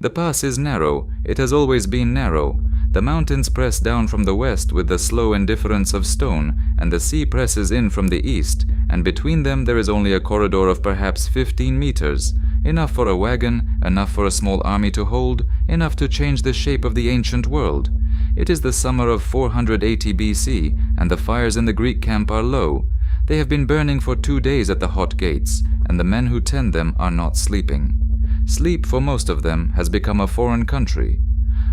The pass is narrow, it has always been narrow. The mountains press down from the west with the slow indifference of stone, and the sea presses in from the east, and between them there is only a corridor of perhaps 15 meters, enough for a wagon, enough for a small army to hold, enough to change the shape of the ancient world. It is the summer of 480 BC, and the fires in the Greek camp are low. They have been burning for 2 days at the hot gates, and the men who tend them are not sleeping. Sleep, for most of them, has become a foreign country.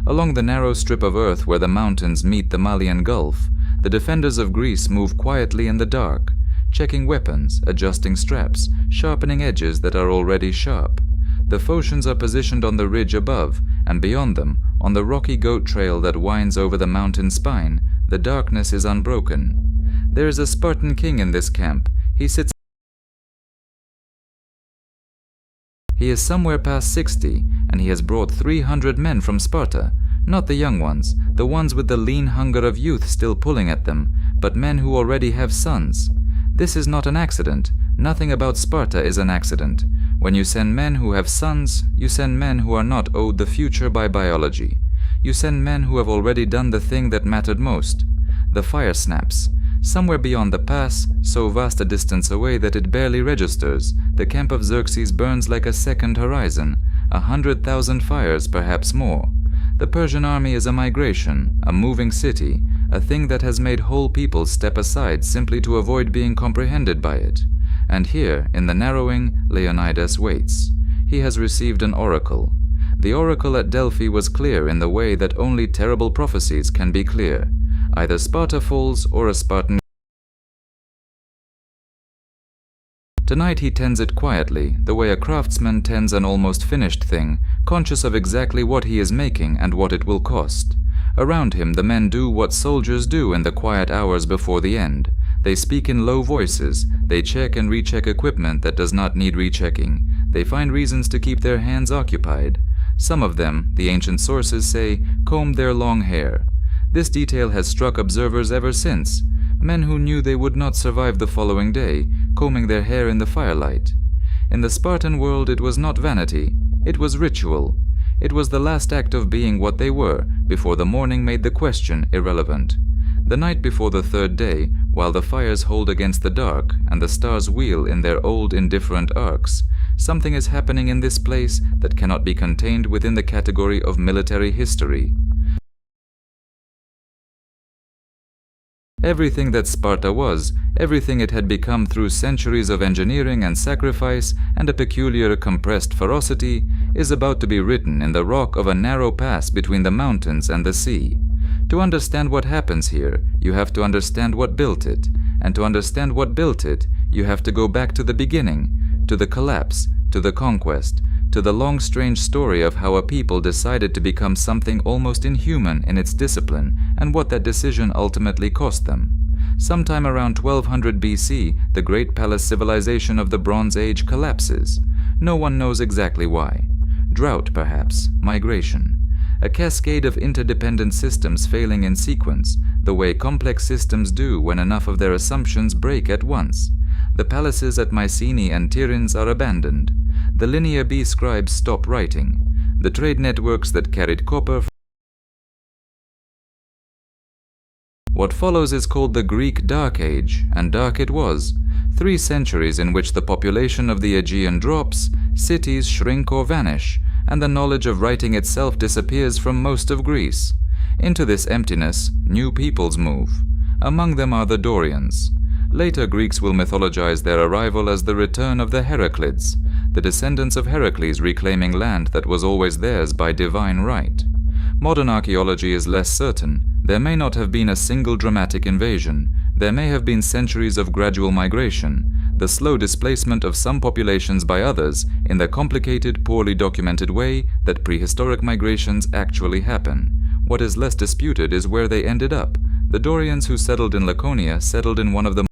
Along the narrow strip of earth where the mountains meet the Malian Gulf, the defenders of Greece move quietly in the dark, checking weapons, adjusting straps, sharpening edges that are already sharp. The Phocians are positioned on the ridge above, and beyond them, on the rocky goat trail that winds over the mountain spine, the darkness is unbroken. There is a Spartan king in this camp. He is somewhere past 60, and he has brought 300 men from Sparta, not the young ones, the ones with the lean hunger of youth still pulling at them, but men who already have sons. This is not an accident. Nothing about Sparta is an accident. When you send men who have sons, you send men who are not owed the future by biology. You send men who have already done the thing that mattered most. The fire snaps. Somewhere beyond the pass, so vast a distance away that it barely registers, the camp of Xerxes burns like a second horizon, 100,000 fires, perhaps more. The Persian army is a migration, a moving city, a thing that has made whole people step aside simply to avoid being comprehended by it. And here, in the narrowing, Leonidas waits. He has received an oracle. The oracle at Delphi was clear in the way that only terrible prophecies can be clear. Either Sparta falls or a Spartan. Tonight he tends it quietly, the way a craftsman tends an almost finished thing, conscious of exactly what he is making and what it will cost. Around him the men do what soldiers do in the quiet hours before the end. They speak in low voices, they check and recheck equipment that does not need rechecking. They find reasons to keep their hands occupied. Some of them, the ancient sources say, comb their long hair. This detail has struck observers ever since. Men who knew they would not survive the following day, combing their hair in the firelight. In the Spartan world it was not vanity, it was ritual. It was the last act of being what they were, before the morning made the question irrelevant. The night before the third day, while the fires hold against the dark, and the stars wheel in their old indifferent arcs, something is happening in this place that cannot be contained within the category of military history. Everything that Sparta was, everything it had become through centuries of engineering and sacrifice and a peculiar compressed ferocity, is about to be written in the rock of a narrow pass between the mountains and the sea. To understand what happens here, you have to understand what built it, and to understand what built it, you have to go back to the beginning, to the collapse, to the conquest, to the long strange story of how a people decided to become something almost inhuman in its discipline, and what that decision ultimately cost them. Sometime around 1200 BC, the great palace civilization of the Bronze Age collapses. No one knows exactly why. Drought, perhaps, migration. A cascade of interdependent systems failing in sequence, the way complex systems do when enough of their assumptions break at once. The palaces at Mycenae and Tiryns are abandoned. The Linear B scribes stop writing. The trade networks that carried copper. What follows is called the Greek Dark Age, and dark it was. 3 centuries in which the population of the Aegean drops, cities shrink or vanish, and the knowledge of writing itself disappears from most of Greece. Into this emptiness, new peoples move. Among them are the Dorians. Later Greeks will mythologize their arrival as the return of the Heraclids, the descendants of Heracles reclaiming land that was always theirs by divine right. Modern archaeology is less certain. There may not have been a single dramatic invasion. There may have been centuries of gradual migration, the slow displacement of some populations by others in the complicated, poorly documented way that prehistoric migrations actually happen. What is less disputed is where they ended up. The Dorians who settled in Laconia settled in one of the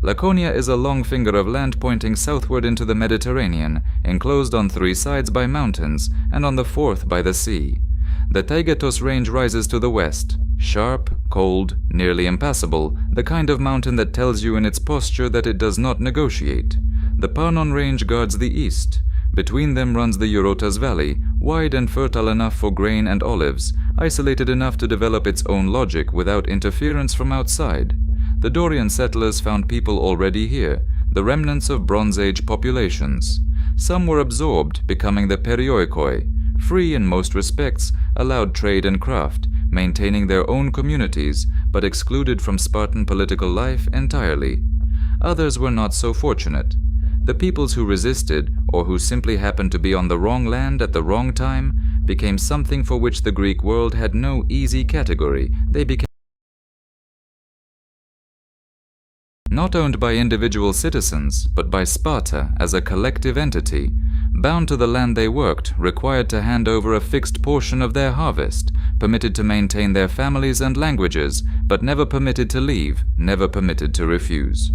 Laconia is a long finger of land pointing southward into the Mediterranean, enclosed on 3 sides by mountains and on the 4th by the sea. The Taygetus range rises to the west, sharp, cold, nearly impassable, the kind of mountain that tells you in its posture that it does not negotiate. The Parnon range guards the east. Between them runs the Eurotas Valley, wide and fertile enough for grain and olives, isolated enough to develop its own logic without interference from outside. The Dorian settlers found people already here, the remnants of Bronze Age populations. Some were absorbed, becoming the perioikoi, free in most respects, allowed trade and craft, maintaining their own communities, but excluded from Spartan political life entirely. Others were not so fortunate. The peoples who resisted, or who simply happened to be on the wrong land at the wrong time, became something for which the Greek world had no easy category. They became not owned by individual citizens, but by Sparta as a collective entity, bound to the land they worked, required to hand over a fixed portion of their harvest, permitted to maintain their families and languages, but never permitted to leave, never permitted to refuse.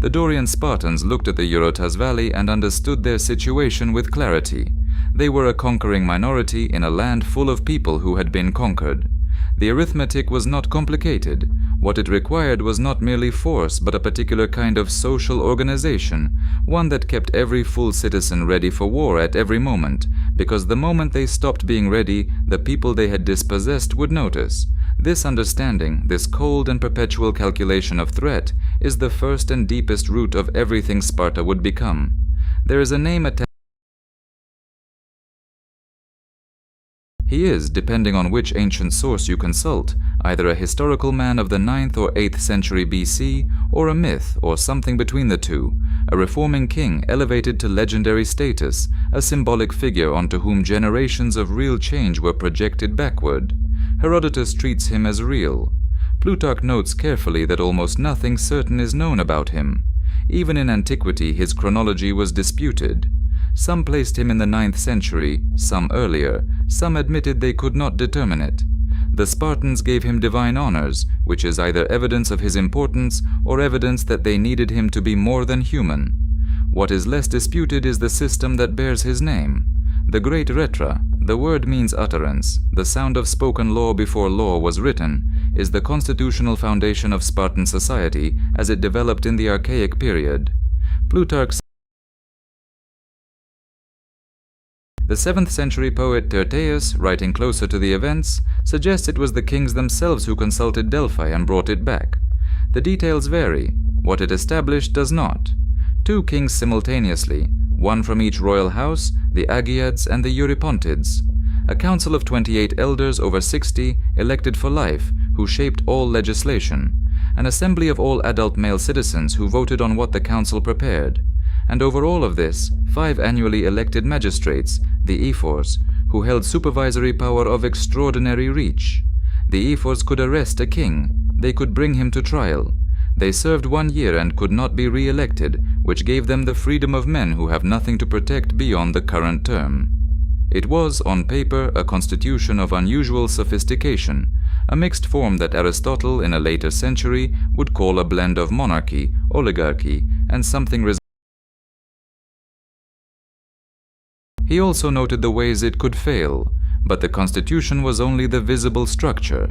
The Dorian Spartans looked at the Eurotas Valley and understood their situation with clarity. They were a conquering minority in a land full of people who had been conquered. The arithmetic was not complicated. What it required was not merely force, but a particular kind of social organization, one that kept every full citizen ready for war at every moment, because the moment they stopped being ready, the people they had dispossessed would notice. This understanding, this cold and perpetual calculation of threat, is the first and deepest root of everything Sparta would become. There is a name attached. He is, depending on which ancient source you consult, either a historical man of the 9th or 8th century BC, or a myth, or something between the two, a reforming king elevated to legendary status, a symbolic figure onto whom generations of real change were projected backward. Herodotus treats him as real. Plutarch notes carefully that almost nothing certain is known about him. Even in antiquity his chronology was disputed. Some placed him in the 9th century, some earlier, some admitted they could not determine it. The Spartans gave him divine honors, which is either evidence of his importance or evidence that they needed him to be more than human. What is less disputed is the system that bears his name. The great retra, the word means utterance, the sound of spoken law before law was written, is the constitutional foundation of Spartan society as it developed in the archaic period. Plutarch. The 7th century poet Tyrtaeus, writing closer to the events, suggests it was the kings themselves who consulted Delphi and brought it back. The details vary. What it established does not. 2 kings simultaneously, one from each royal house, the Agiads and the Eurypontids. A council of 28 elders over 60, elected for life, who shaped all legislation. An assembly of all adult male citizens who voted on what the council prepared. And over all of this, 5 annually elected magistrates, the ephors, who held supervisory power of extraordinary reach. The ephors could arrest a king, they could bring him to trial. They served 1 year and could not be re-elected, which gave them the freedom of men who have nothing to protect beyond the current term. It was, on paper, a constitution of unusual sophistication, a mixed form that Aristotle in a later century would call a blend of monarchy, oligarchy, and something He also noted the ways it could fail, but the constitution was only the visible structure.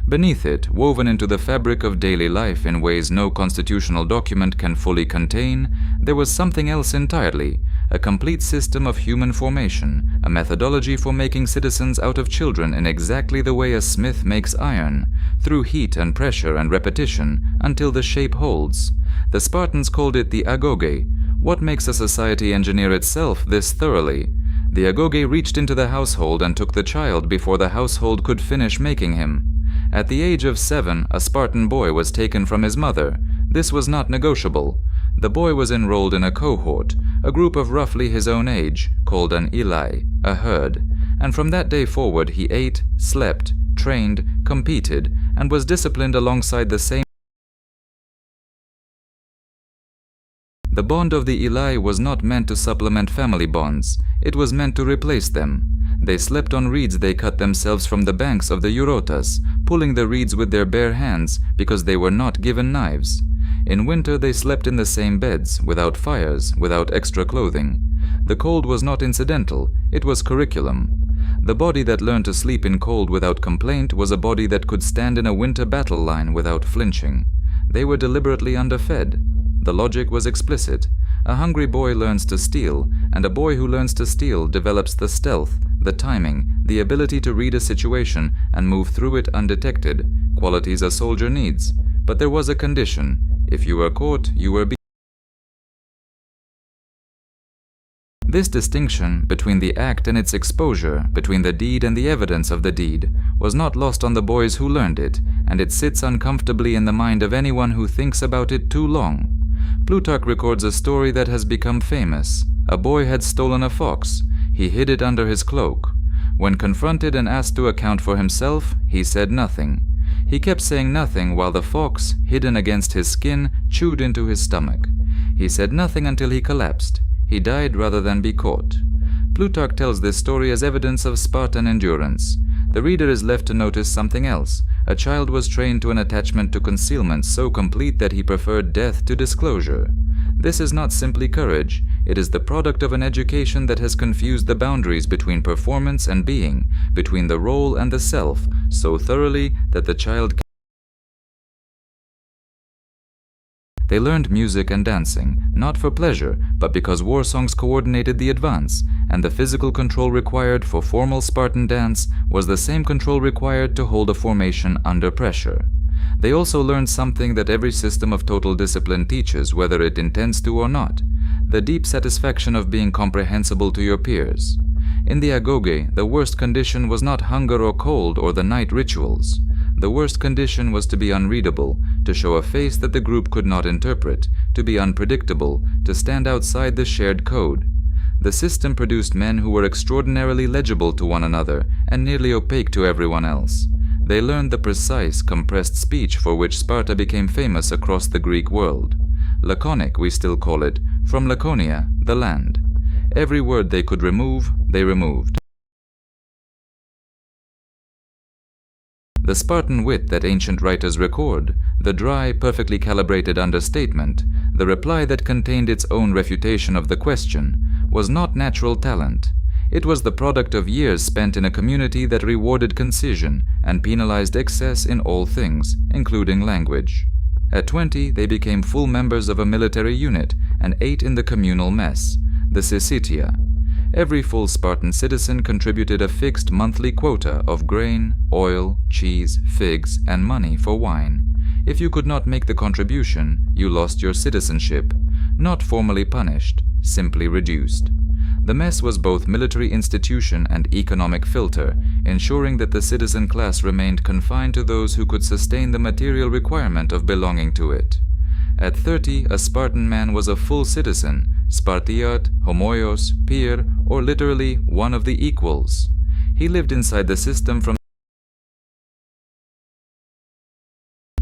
Beneath it, woven into the fabric of daily life in ways no constitutional document can fully contain, there was something else entirely, a complete system of human formation, a methodology for making citizens out of children in exactly the way a smith makes iron, through heat and pressure and repetition, until the shape holds. The Spartans called it the agoge. What makes a society engineer itself this thoroughly? The agoge reached into the household and took the child before the household could finish making him. At the age of 7, a Spartan boy was taken from his mother. This was not negotiable. The boy was enrolled in a cohort, a group of roughly his own age, called an ilai, a herd, and from that day forward he ate, slept, trained, competed, and was disciplined alongside the same. The bond of the ilai was not meant to supplement family bonds, it was meant to replace them. They slept on reeds they cut themselves from the banks of the Eurotas, pulling the reeds with their bare hands because they were not given knives. In winter they slept in the same beds, without fires, without extra clothing. The cold was not incidental, it was curriculum. The body that learned to sleep in cold without complaint was a body that could stand in a winter battle line without flinching. They were deliberately underfed. The logic was explicit. A hungry boy learns to steal, and a boy who learns to steal develops the stealth, the timing, the ability to read a situation and move through it undetected, qualities a soldier needs. But there was a condition. If you were caught, you were beaten. This distinction between the act and its exposure, between the deed and the evidence of the deed, was not lost on the boys who learned it, and it sits uncomfortably in the mind of anyone who thinks about it too long. Plutarch records a story that has become famous. A boy had stolen a fox. He hid it under his cloak. When confronted and asked to account for himself, he said nothing. He kept saying nothing while the fox, hidden against his skin, chewed into his stomach. He said nothing until he collapsed. He died rather than be caught. Plutarch tells this story as evidence of Spartan endurance. The reader is left to notice something else. A child was trained to an attachment to concealment so complete that he preferred death to disclosure. This is not simply courage. It is the product of an education that has confused the boundaries between performance and being, between the role and the self, so thoroughly that the child They learned music and dancing, not for pleasure, but because war songs coordinated the advance, and the physical control required for formal Spartan dance was the same control required to hold a formation under pressure. They also learned something that every system of total discipline teaches, whether it intends to or not: the deep satisfaction of being comprehensible to your peers. In the agoge, the worst condition was not hunger or cold or the night rituals. The worst condition was to be unreadable, to show a face that the group could not interpret, to be unpredictable, to stand outside the shared code. The system produced men who were extraordinarily legible to one another and nearly opaque to everyone else. They learned the precise, compressed speech for which Sparta became famous across the Greek world. Laconic, we still call it, from Laconia, the land. Every word they could remove, they removed. The Spartan wit that ancient writers record, the dry, perfectly calibrated understatement, the reply that contained its own refutation of the question, was not natural talent. It was the product of years spent in a community that rewarded concision and penalized excess in all things, including language. At 20, they became full members of a military unit and ate in the communal mess, the Syssitia. Every full Spartan citizen contributed a fixed monthly quota of grain, oil, cheese, figs, and money for wine. If you could not make the contribution, you lost your citizenship, not formally punished, simply reduced. The mess was both military institution and economic filter, ensuring that the citizen class remained confined to those who could sustain the material requirement of belonging to it. At 30, a Spartan man was a full citizen, Spartiat, homoios, peer, or literally one of the equals. He lived inside the system from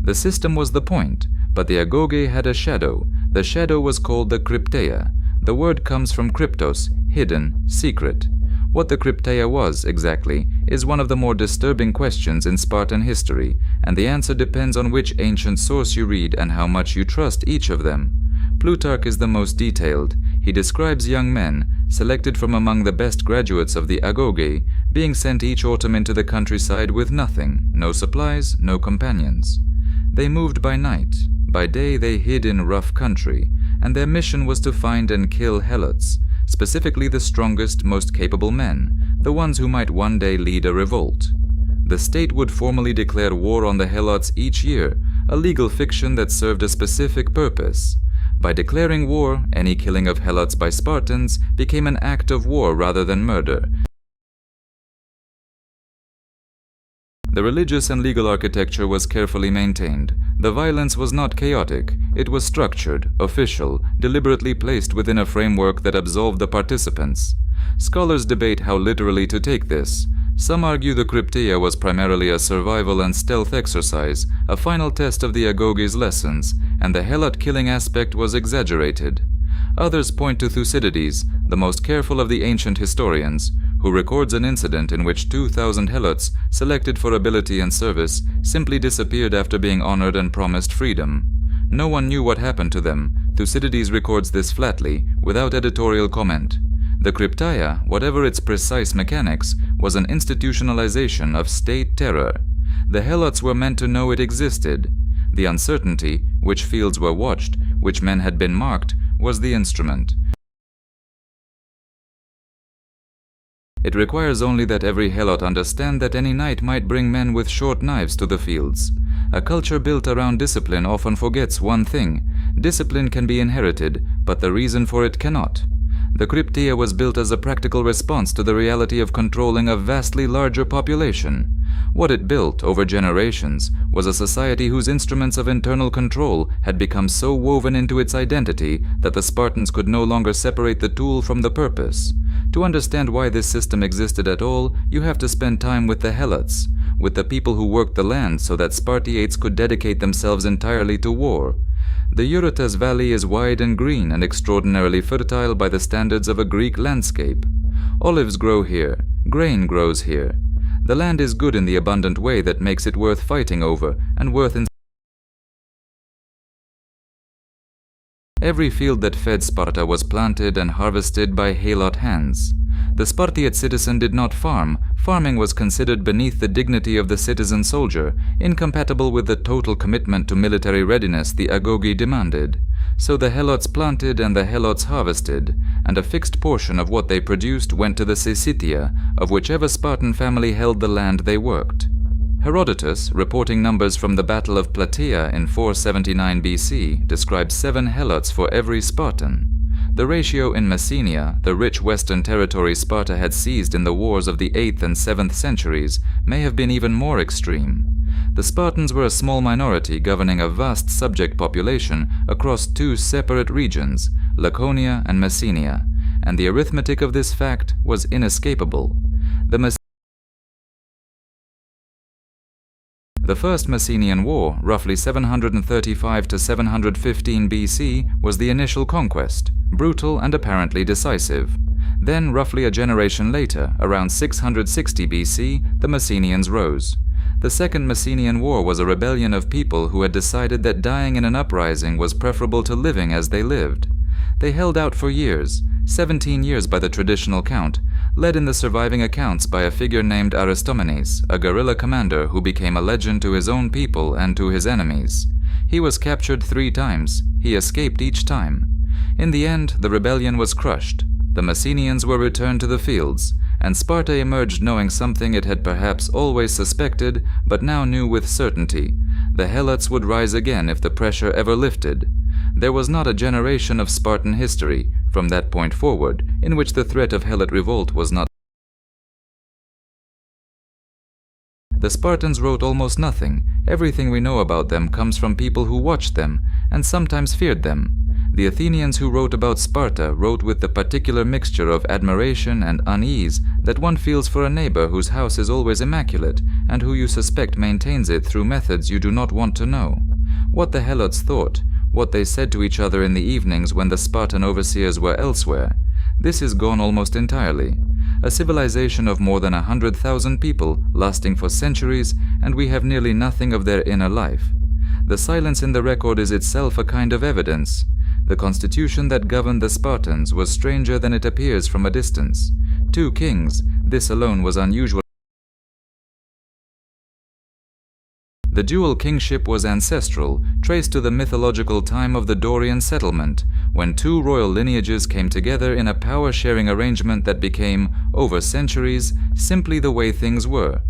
The system was the point, but the agoge had a shadow. The shadow was called the crypteia. The word comes from cryptos, hidden, secret. What the crypteia was, exactly, is one of the more disturbing questions in Spartan history, and the answer depends on which ancient source you read and how much you trust each of them. Plutarch is the most detailed. He describes young men, selected from among the best graduates of the agoge, being sent each autumn into the countryside with nothing, no supplies, no companions. They moved by night. By day they hid in rough country, and their mission was to find and kill helots, specifically the strongest, most capable men, the ones who might one day lead a revolt. The state would formally declare war on the helots each year, a legal fiction that served a specific purpose. By declaring war, any killing of helots by Spartans became an act of war rather than murder. The religious and legal architecture was carefully maintained. The violence was not chaotic. It was structured, official, deliberately placed within a framework that absolved the participants. Scholars debate how literally to take this. Some argue the crypteia was primarily a survival and stealth exercise, a final test of the agoge's lessons, and the helot killing aspect was exaggerated. Others point to Thucydides, the most careful of the ancient historians, who records an incident in which 2,000 helots, selected for ability and service, simply disappeared after being honored and promised freedom. No one knew what happened to them. Thucydides records this flatly, without editorial comment. The crypteia, whatever its precise mechanics, was an institutionalization of state terror. The helots were meant to know it existed. The uncertainty, which fields were watched, which men had been marked, was the instrument. It requires only that every helot understand that any night might bring men with short knives to the fields. A culture built around discipline often forgets one thing. Discipline can be inherited, but the reason for it cannot. The Crypteia was built as a practical response to the reality of controlling a vastly larger population. What it built over generations was a society whose instruments of internal control had become so woven into its identity that the Spartans could no longer separate the tool from the purpose. To understand why this system existed at all, you have to spend time with the helots, with the people who worked the land so that Spartiates could dedicate themselves entirely to war. The Eurotas Valley is wide and green and extraordinarily fertile by the standards of a Greek landscape. Olives grow here, grain grows here. The land is good in the abundant way that makes it worth fighting over and worth Every field that fed Sparta was planted and harvested by helot hands. The Spartiate citizen did not farm. Farming was considered beneath the dignity of the citizen soldier, incompatible with the total commitment to military readiness the agoge demanded. So the helots planted and the helots harvested, and a fixed portion of what they produced went to the Syssitia of whichever Spartan family held the land they worked. Herodotus, reporting numbers from the Battle of Plataea in 479 BC, describes 7 helots for every Spartan. The ratio in Messenia, the rich western territory Sparta had seized in the wars of the 8th and 7th centuries, may have been even more extreme. The Spartans were a small minority governing a vast subject population across 2 separate regions, Laconia and Messenia, and the arithmetic of this fact was inescapable. The First Messenian War, roughly 735 to 715 BC, was the initial conquest, brutal and apparently decisive. Then, roughly a generation later, around 660 BC, the Messenians rose. The Second Messenian War was a rebellion of people who had decided that dying in an uprising was preferable to living as they lived. They held out for years, 17 years by the traditional count, led in the surviving accounts by a figure named Aristomenes, a guerrilla commander who became a legend to his own people and to his enemies. He was captured 3 times. He escaped each time. In the end, the rebellion was crushed. The Messenians were returned to the fields, and Sparta emerged knowing something it had perhaps always suspected, but now knew with certainty. The helots would rise again if the pressure ever lifted. There was not a generation of Spartan history, from that point forward, in which the threat of helot revolt was not. The Spartans wrote almost nothing. Everything we know about them comes from people who watched them, and sometimes feared them. The Athenians who wrote about Sparta wrote with the particular mixture of admiration and unease that one feels for a neighbor whose house is always immaculate, and who you suspect maintains it through methods you do not want to know. What the helots thought, what they said to each other in the evenings when the Spartan overseers were elsewhere, this is gone almost entirely. A civilization of more than 100,000 people, lasting for centuries, and we have nearly nothing of their inner life. The silence in the record is itself a kind of evidence. The constitution that governed the Spartans was stranger than it appears from a distance. 2 kings, this alone was unusual. The dual kingship was ancestral, traced to the mythological time of the Dorian settlement, when 2 royal lineages came together in a power-sharing arrangement that became, over centuries, simply the way things were.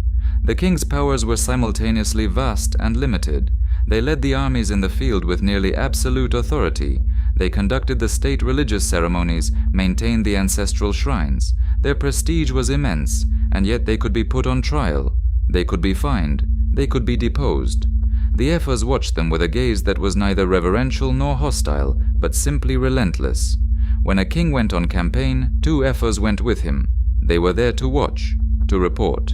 The king's powers were simultaneously vast and limited. They led the armies in the field with nearly absolute authority. They conducted the state religious ceremonies, maintained the ancestral shrines. Their prestige was immense, and yet they could be put on trial. They could be fined. They could be deposed. The ephors watched them with a gaze that was neither reverential nor hostile, but simply relentless. When a king went on campaign, 2 ephors went with him. They were there to watch, to report.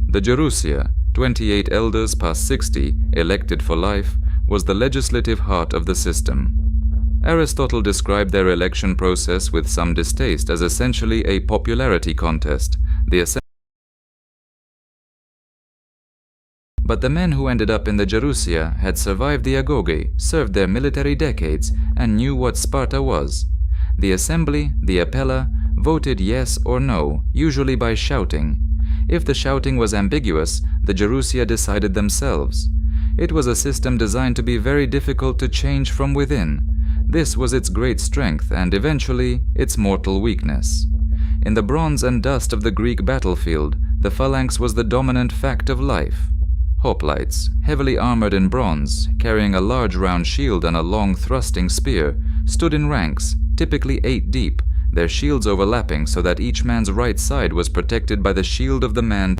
The Gerousia, 28 elders past 60, elected for life, was the legislative heart of the system. Aristotle described their election process with some distaste as essentially a popularity contest. But the men who ended up in the Gerousia had survived the agoge, served their military decades, and knew what Sparta was. The assembly, the appella, voted yes or no, usually by shouting. If the shouting was ambiguous, the Gerousia decided themselves. It was a system designed to be very difficult to change from within. This was its great strength and eventually its mortal weakness. In the bronze and dust of the Greek battlefield, the phalanx was the dominant fact of life. Hoplites, heavily armored in bronze, carrying a large round shield and a long thrusting spear, stood in ranks, typically 8 deep, their shields overlapping so that each man's right side was protected by the shield of the man.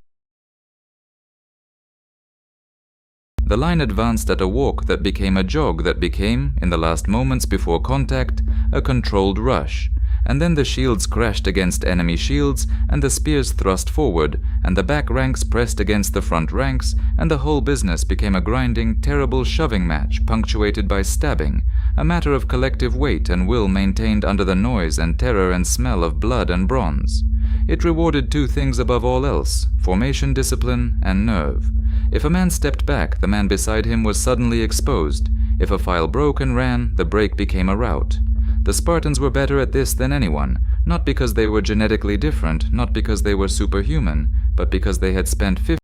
The line advanced at a walk that became a jog that became, in the last moments before contact, a controlled rush. And then the shields crashed against enemy shields, and the spears thrust forward, and the back ranks pressed against the front ranks, and the whole business became a grinding, terrible shoving match punctuated by stabbing, a matter of collective weight and will maintained under the noise and terror and smell of blood and bronze. It rewarded 2 things above all else: formation discipline and nerve. If a man stepped back, the man beside him was suddenly exposed. If a file broke and ran, the break became a rout. The Spartans were better at this than anyone, not because they were genetically different, not because they were superhuman, but because they had spent 50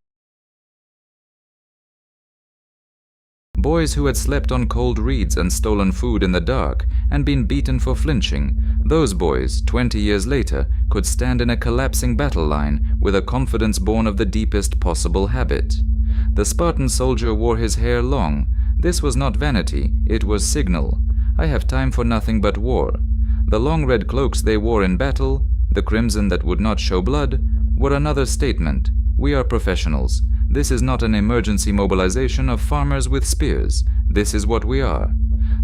boys who had slept on cold reeds and stolen food in the dark and been beaten for flinching. Those boys, 20 years later, could stand in a collapsing battle line with a confidence born of the deepest possible habit. The Spartan soldier wore his hair long. This was not vanity, it was signal. I have time for nothing but war. The long red cloaks they wore in battle, the crimson that would not show blood, were another statement. We are professionals. This is not an emergency mobilization of farmers with spears. This is what we are.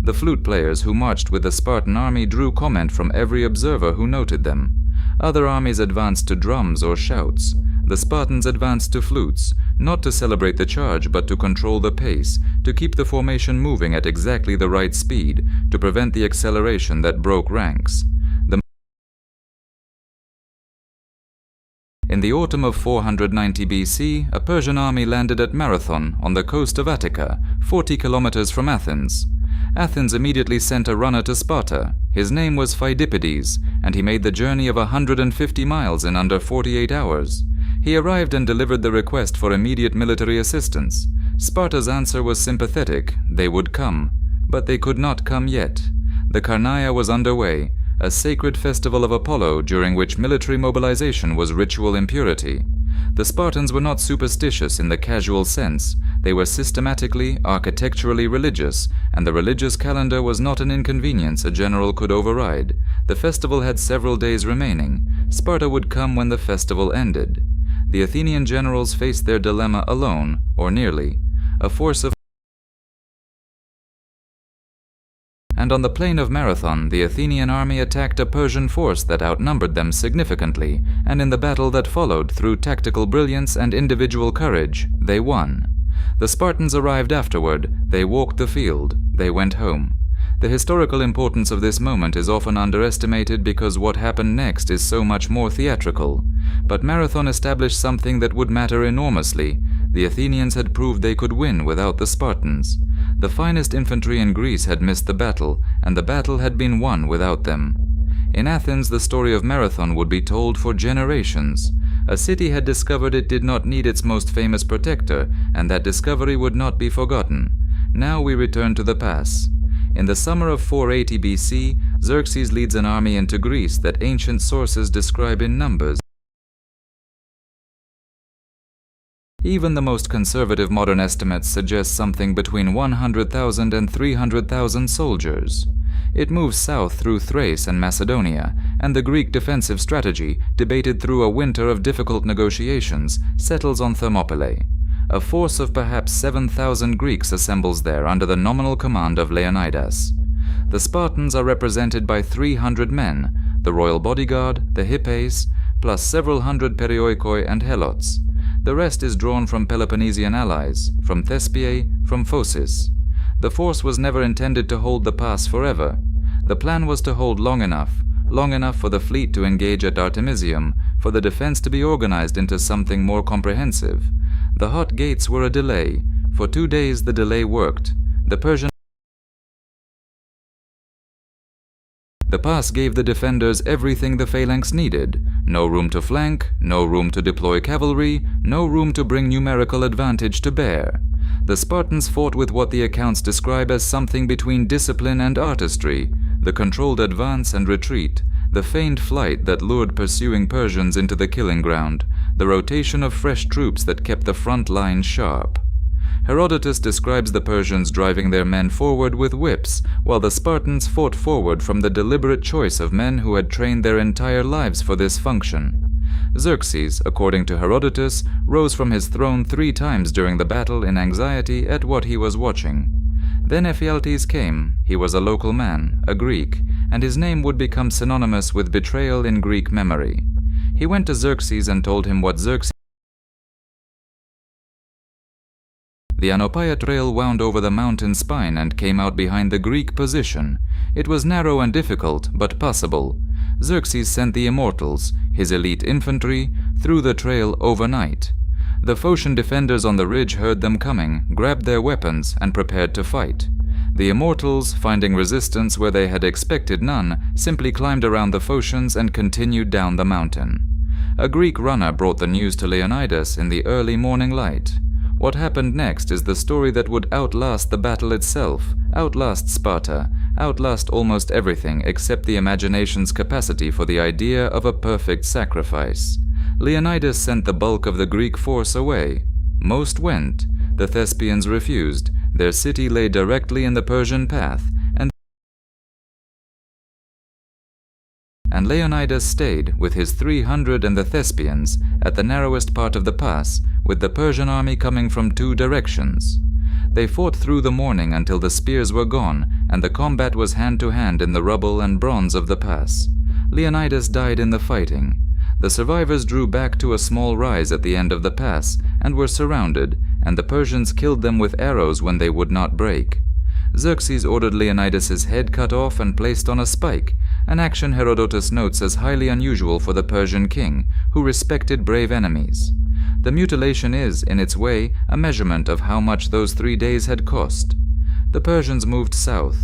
The flute players who marched with the Spartan army drew comment from every observer who noted them. Other armies advanced to drums or shouts. The Spartans advanced to flutes, not to celebrate the charge but to control the pace, to keep the formation moving at exactly the right speed, to prevent the acceleration that broke ranks. In the autumn of 490 BC, a Persian army landed at Marathon on the coast of Attica, 40 kilometers from Athens. Athens immediately sent a runner to Sparta. His name was Phidippides, and he made the journey of 150 miles in under 48 hours. He arrived and delivered the request for immediate military assistance. Sparta's answer was sympathetic. They would come. But they could not come yet. The Carnaia was underway, a sacred festival of Apollo during which military mobilization was ritual impurity. The Spartans were not superstitious in the casual sense. They were systematically, architecturally religious, and the religious calendar was not an inconvenience a general could override. The festival had several days remaining. Sparta would come when the festival ended. The Athenian generals faced their dilemma alone, or nearly. A force of And on the plain of Marathon, the Athenian army attacked a Persian force that outnumbered them significantly, and in the battle that followed, through tactical brilliance and individual courage, they won. The Spartans arrived afterward. They walked the field. They went home. The historical importance of this moment is often underestimated because what happened next is so much more theatrical. But Marathon established something that would matter enormously. The Athenians had proved they could win without the Spartans. The finest infantry in Greece had missed the battle, and the battle had been won without them. In Athens, the story of Marathon would be told for generations. A city had discovered it did not need its most famous protector, and that discovery would not be forgotten. Now we return to the pass. In the summer of 480 BC, Xerxes leads an army into Greece that ancient sources describe in numbers. Even the most conservative modern estimates suggest something between 100,000 and 300,000 soldiers. It moves south through Thrace and Macedonia, and the Greek defensive strategy, debated through a winter of difficult negotiations, settles on Thermopylae. A force of perhaps 7,000 Greeks assembles there under the nominal command of Leonidas. The Spartans are represented by 300 men, the royal bodyguard, the Hippes, plus several hundred Perioikoi and Helots. The rest is drawn from Peloponnesian allies, from Thespiae, from Phocis. The force was never intended to hold the pass forever. The plan was to hold long enough for the fleet to engage at Artemisium, for the defense to be organized into something more comprehensive. The hot gates were a delay. For 2 days the delay worked. The pass gave the defenders everything the phalanx needed. No room to flank, no room to deploy cavalry, no room to bring numerical advantage to bear. The Spartans fought with what the accounts describe as something between discipline and artistry, the controlled advance and retreat, the feigned flight that lured pursuing Persians into the killing ground, the rotation of fresh troops that kept the front line sharp. Herodotus describes the Persians driving their men forward with whips, while the Spartans fought forward from the deliberate choice of men who had trained their entire lives for this function. Xerxes, according to Herodotus, rose from his throne 3 times during the battle in anxiety at what he was watching. Then Ephialtes came. He was a local man, a Greek, and his name would become synonymous with betrayal in Greek memory. He went to Xerxes and told him what Xerxes. The Anopaia trail wound over the mountain spine and came out behind the Greek position. It was narrow and difficult, but passable. Xerxes sent the Immortals, his elite infantry, through the trail overnight. The Phocian defenders on the ridge heard them coming, grabbed their weapons, and prepared to fight. The Immortals, finding resistance where they had expected none, simply climbed around the Phocians and continued down the mountain. A Greek runner brought the news to Leonidas in the early morning light. What happened next is the story that would outlast the battle itself, outlast Sparta, outlast almost everything except the imagination's capacity for the idea of a perfect sacrifice. Leonidas sent the bulk of the Greek force away. Most went. The Thespians refused. Their city lay directly in the Persian path, and Leonidas stayed with his 300 and the Thespians at the narrowest part of the pass, with the Persian army coming from 2 directions. They fought through the morning until the spears were gone, and the combat was hand-to-hand in the rubble and bronze of the pass. Leonidas died in the fighting. The survivors drew back to a small rise at the end of the pass, and were surrounded, and the Persians killed them with arrows when they would not break. Xerxes ordered Leonidas's head cut off and placed on a spike, an action Herodotus notes as highly unusual for the Persian king, who respected brave enemies. The mutilation is, in its way, a measurement of how much those 3 days had cost. The Persians moved south.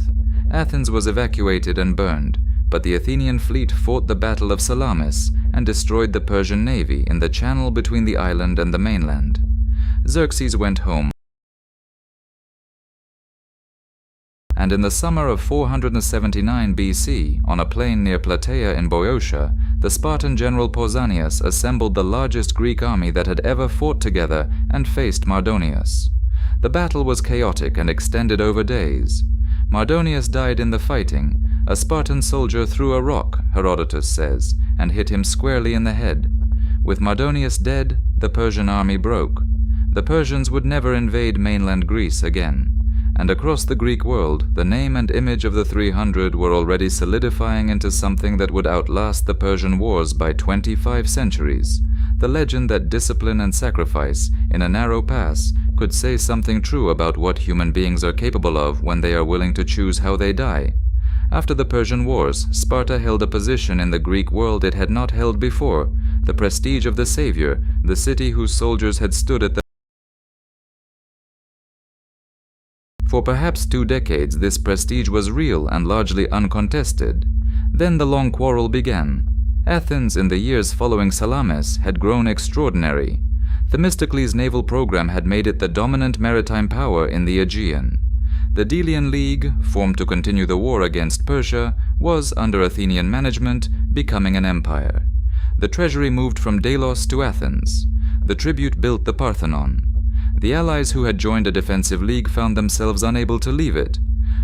Athens was evacuated and burned, but the Athenian fleet fought the Battle of Salamis and destroyed the Persian navy in the channel between the island and the mainland. Xerxes went home, and in the summer of 479 BC, on a plain near Plataea in Boeotia, the Spartan general Pausanias assembled the largest Greek army that had ever fought together and faced Mardonius. The battle was chaotic and extended over days. Mardonius died in the fighting. A Spartan soldier threw a rock, Herodotus says, and hit him squarely in the head. With Mardonius dead, the Persian army broke. The Persians would never invade mainland Greece again. And across the Greek world, the name and image of the 300 were already solidifying into something that would outlast the Persian wars by 25 centuries. The legend that discipline and sacrifice, in a narrow pass, could say something true about what human beings are capable of when they are willing to choose how they die. After the Persian Wars, Sparta held a position in the Greek world it had not held before, the prestige of the savior, the city whose soldiers had stood at the For perhaps 2 decades, this prestige was real and largely uncontested. Then the long quarrel began. Athens, in the years following Salamis, had grown extraordinary. Themistocles' naval program had made it the dominant maritime power in the Aegean. The Delian League, formed to continue the war against Persia, was, under Athenian management, becoming an empire. The treasury moved from Delos to Athens. The tribute built the Parthenon. The allies who had joined a defensive league found themselves unable to leave it.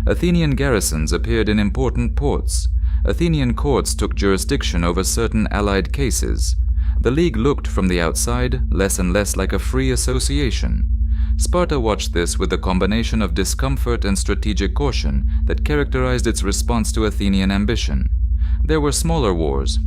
Athenian garrisons appeared in important ports. Athenian courts took jurisdiction over certain allied cases. The league looked from the outside less and less like a free association. Sparta watched this with the combination of discomfort and strategic caution that characterized its response to Athenian ambition. There were smaller wars.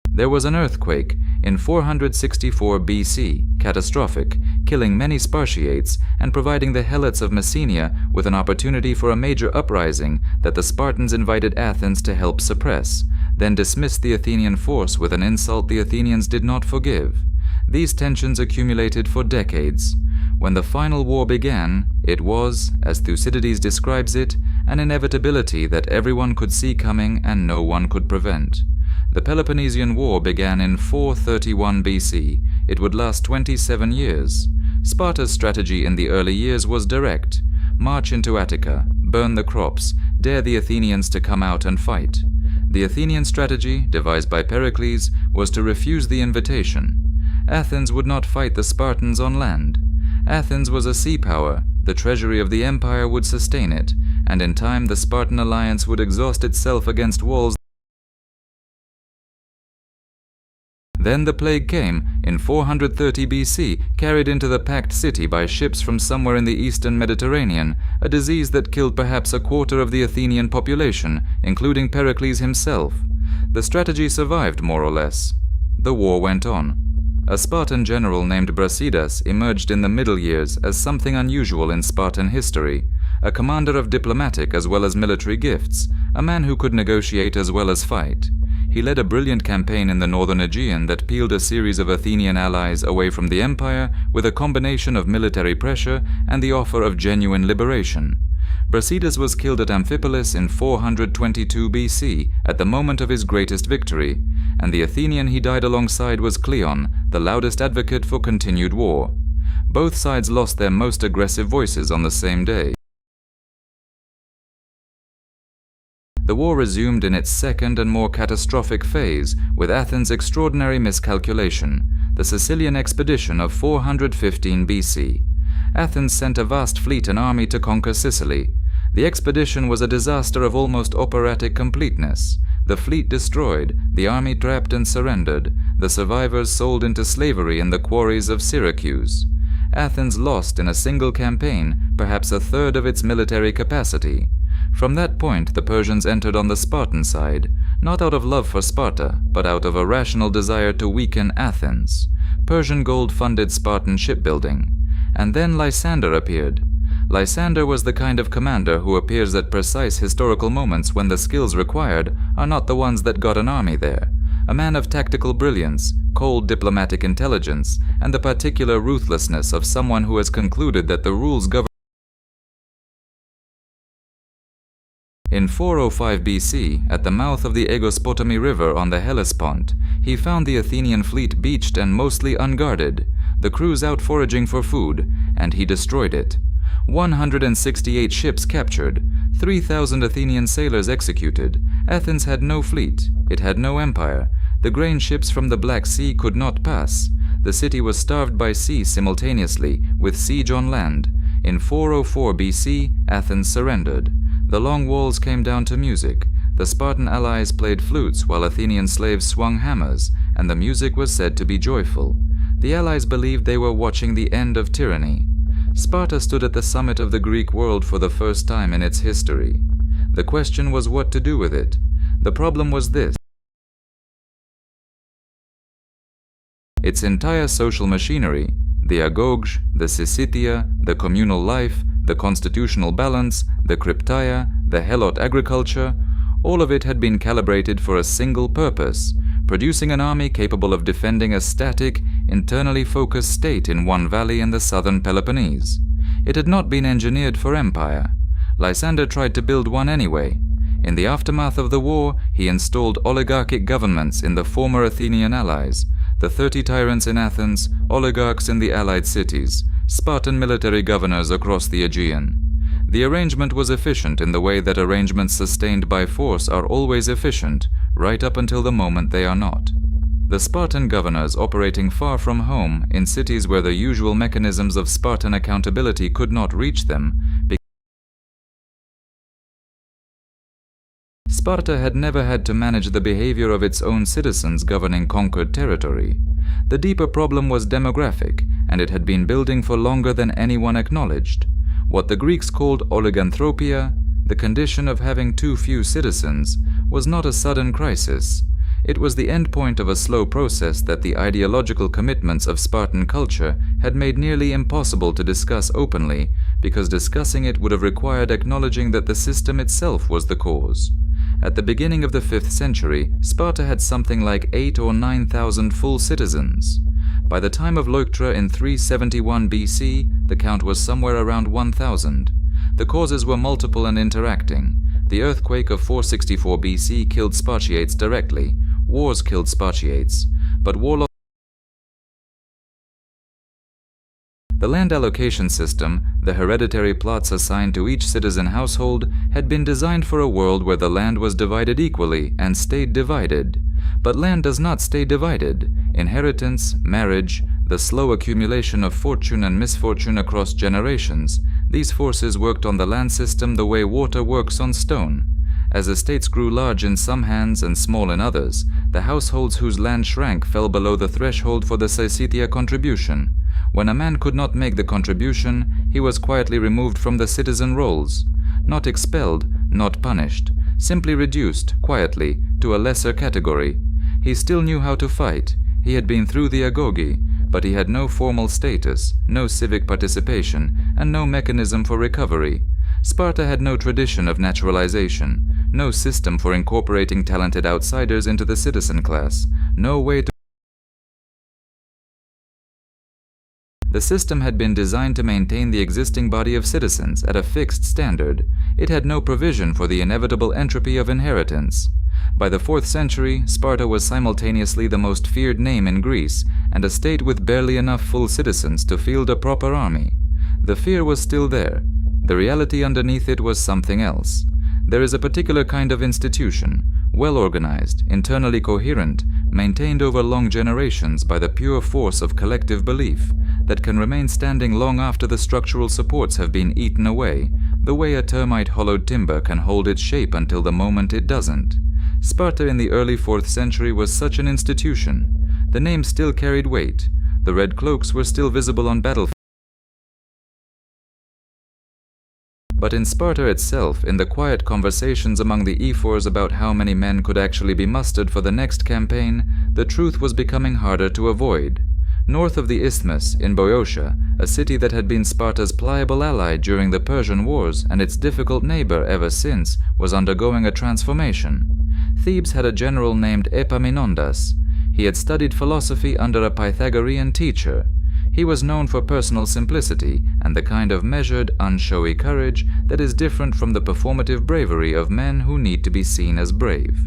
There was an earthquake in 464 BC, catastrophic, killing many Spartiates and providing the Helots of Messenia with an opportunity for a major uprising that the Spartans invited Athens to help suppress, then dismissed the Athenian force with an insult the Athenians did not forgive. These tensions accumulated for decades. When the final war began, it was, as Thucydides describes it, an inevitability that everyone could see coming and no one could prevent. The Peloponnesian War began in 431 BC. It would last 27 years. Sparta's strategy in the early years was direct. March into Attica, burn the crops, dare the Athenians to come out and fight. The Athenian strategy, devised by Pericles, was to refuse the invitation. Athens would not fight the Spartans on land. Athens was a sea power, the treasury of the empire would sustain it, and in time the Spartan alliance would exhaust itself against walls. Then the plague came, in 430 BC, carried into the packed city by ships from somewhere in the eastern Mediterranean, a disease that killed perhaps a quarter of the Athenian population, including Pericles himself. The strategy survived more or less. The war went on. A Spartan general named Brasidas emerged in the middle years as something unusual in Spartan history, a commander of diplomatic as well as military gifts, a man who could negotiate as well as fight. He led a brilliant campaign in the northern Aegean that peeled a series of Athenian allies away from the empire with a combination of military pressure and the offer of genuine liberation. Brasidas was killed at Amphipolis in 422 BC at the moment of his greatest victory, and the Athenian he died alongside was Cleon, the loudest advocate for continued war. Both sides lost their most aggressive voices on the same day. The war resumed in its second and more catastrophic phase with Athens' extraordinary miscalculation, the Sicilian expedition of 415 BC. Athens sent a vast fleet and army to conquer Sicily. The expedition was a disaster of almost operatic completeness. The fleet destroyed, the army trapped and surrendered, the survivors sold into slavery in the quarries of Syracuse. Athens lost in a single campaign perhaps a third of its military capacity. From that point, the Persians entered on the Spartan side, not out of love for Sparta, but out of a rational desire to weaken Athens. Persian gold funded Spartan shipbuilding. And then Lysander appeared. Lysander was the kind of commander who appears at precise historical moments when the skills required are not the ones that got an army there. A man of tactical brilliance, cold diplomatic intelligence, and the particular ruthlessness of someone who has concluded that the rules govern. In 405 BC, at the mouth of the Aegospotami River on the Hellespont, he found the Athenian fleet beached and mostly unguarded, the crews out foraging for food, and he destroyed it. 168 ships captured, 3,000 Athenian sailors executed. Athens had no fleet, it had no empire. The grain ships from the Black Sea could not pass. The city was starved by sea simultaneously, with siege on land. In 404 BC, Athens surrendered. The long walls came down to music. The Spartan allies played flutes while Athenian slaves swung hammers, and the music was said to be joyful. The allies believed they were watching the end of tyranny. Sparta stood at the summit of the Greek world for the first time in its history. The question was what to do with it. The problem was this. Its entire social machinery, the agoge, the syssitia, the communal life, the constitutional balance, the cryptaia, the helot agriculture, all of it had been calibrated for a single purpose, producing an army capable of defending a static, internally focused state in one valley in the southern Peloponnese. It had not been engineered for empire. Lysander tried to build one anyway. In the aftermath of the war, he installed oligarchic governments in the former Athenian allies, the 30 tyrants in Athens, oligarchs in the allied cities, Spartan military governors across the Aegean. The arrangement was efficient in the way that arrangements sustained by force are always efficient, right up until the moment they are not. The Spartan governors operating far from home in cities where the usual mechanisms of Spartan accountability could not reach them. Sparta had never had to manage the behavior of its own citizens governing conquered territory. The deeper problem was demographic, and it had been building for longer than anyone acknowledged. What the Greeks called oliganthropia, the condition of having too few citizens, was not a sudden crisis. It was the endpoint of a slow process that the ideological commitments of Spartan culture had made nearly impossible to discuss openly, because discussing it would have required acknowledging that the system itself was the cause. At the beginning of the 5th century, Sparta had something like 8,000 or 9,000 full citizens. By the time of Leuctra in 371 BC, the count was somewhere around 1,000. The causes were multiple and interacting. The earthquake of 464 BC killed Spartiates directly. wars killed Spartiates, but warlords. The land allocation system, the hereditary plots assigned to each citizen household, had been designed for a world where the land was divided equally and stayed divided. But land does not stay divided. Inheritance, marriage, the slow accumulation of fortune and misfortune across generations, these forces worked on the land system the way water works on stone. As estates grew large in some hands and small in others, the households whose land shrank fell below the threshold for the Sycetia contribution. When a man could not make the contribution, he was quietly removed from the citizen rolls. Not expelled, not punished, simply reduced, quietly, to a lesser category. He still knew how to fight. He had been through the agoge, but he had no formal status, no civic participation, and no mechanism for recovery. Sparta had no tradition of naturalization, no system for incorporating talented outsiders into the citizen class, no way to. The system had been designed to maintain the existing body of citizens at a fixed standard. It had no provision for the inevitable entropy of inheritance. By the 4th century, Sparta was simultaneously the most feared name in Greece and a state with barely enough full citizens to field a proper army. The fear was still there. The reality underneath it was something else. There is a particular kind of institution, well organized, internally coherent, maintained over long generations by the pure force of collective belief, that can remain standing long after the structural supports have been eaten away, the way a termite hollowed timber can hold its shape until the moment it doesn't. Sparta in the early 4th century was such an institution. The name still carried weight. The red cloaks were still visible on battlefields. But in Sparta itself, in the quiet conversations among the ephors about how many men could actually be mustered for the next campaign, the truth was becoming harder to avoid. North of the Isthmus, in Boeotia, a city that had been Sparta's pliable ally during the Persian Wars and its difficult neighbor ever since, was undergoing a transformation. Thebes had a general named Epaminondas. He had studied philosophy under a Pythagorean teacher. He was known for personal simplicity and the kind of measured, unshowy courage that is different from the performative bravery of men who need to be seen as brave.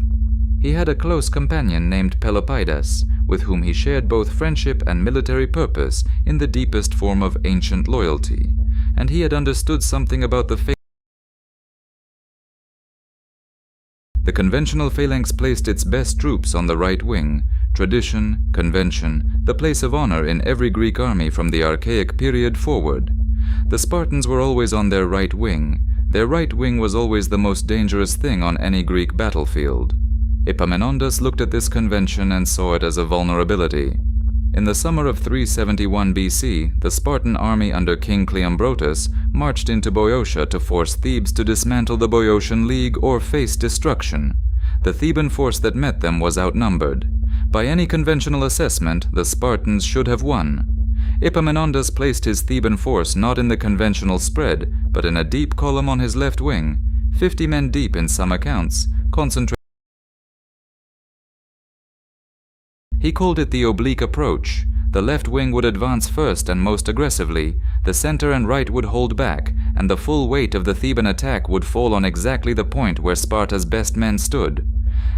He had a close companion named Pelopidas, with whom he shared both friendship and military purpose in the deepest form of ancient loyalty, and he had understood something about the conventional phalanx placed its best troops on the right wing. Tradition, convention, the place of honor in every Greek army from the archaic period forward. The Spartans were always on their right wing. Their right wing was always the most dangerous thing on any Greek battlefield. Epaminondas looked at this convention and saw it as a vulnerability. In the summer of 371 BC, the Spartan army under King Cleombrotus marched into Boeotia to force Thebes to dismantle the Boeotian League or face destruction. The Theban force that met them was outnumbered. By any conventional assessment, the Spartans should have won. Epaminondas placed his Theban force not in the conventional spread, but in a deep column on his left wing, 50 men deep in some accounts, concentrated. He called it the oblique approach. The left wing would advance first and most aggressively, the center and right would hold back, and the full weight of the Theban attack would fall on exactly the point where Sparta's best men stood.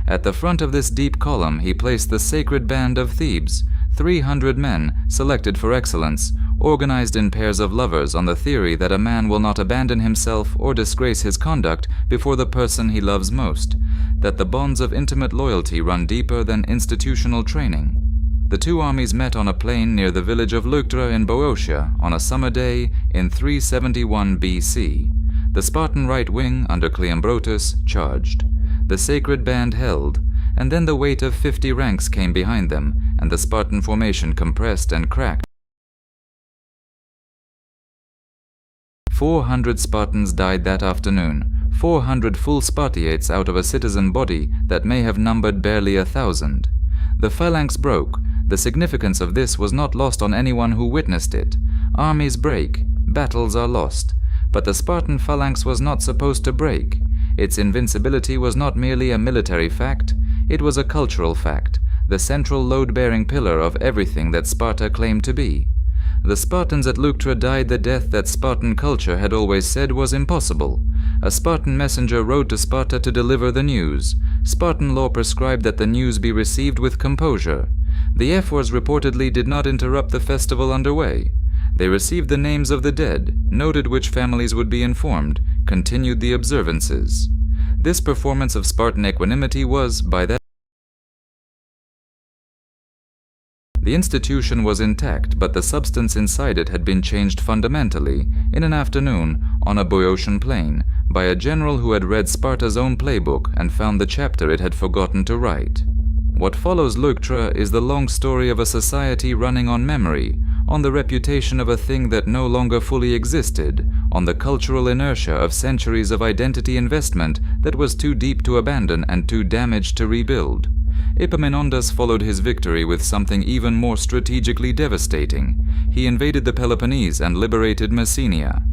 At the front of this deep column he placed the sacred band of Thebes, 300 men, selected for excellence, organized in pairs of lovers on the theory that a man will not abandon himself or disgrace his conduct before the person he loves most, that the bonds of intimate loyalty run deeper than institutional training. The two armies met on a plain near the village of Leuctra in Boeotia on a summer day in 371 BC. The Spartan right wing, under Cleombrotus, charged. The sacred band held, and then the weight of 50 ranks came behind them, and the Spartan formation compressed and cracked. 400 Spartans died that afternoon, 400 full Spartiates out of a citizen body that may have numbered barely 1,000. The phalanx broke. The significance of this was not lost on anyone who witnessed it. Armies break, battles are lost. But the Spartan phalanx was not supposed to break. Its invincibility was not merely a military fact, it was a cultural fact, the central load-bearing pillar of everything that Sparta claimed to be. The Spartans at Leuctra died the death that Spartan culture had always said was impossible. A Spartan messenger rode to Sparta to deliver the news. Spartan law prescribed that the news be received with composure. The ephors reportedly did not interrupt the festival underway. They received the names of the dead, noted which families would be informed, continued the observances. This performance of Spartan equanimity was, by that the institution was intact, but the substance inside it had been changed fundamentally, in an afternoon, on a Boeotian plain, by a general who had read Sparta's own playbook and found the chapter it had forgotten to write. What follows Leuctra is the long story of a society running on memory, on the reputation of a thing that no longer fully existed, on the cultural inertia of centuries of identity investment that was too deep to abandon and too damaged to rebuild. Epaminondas followed his victory with something even more strategically devastating. He invaded the Peloponnese and liberated Messenia.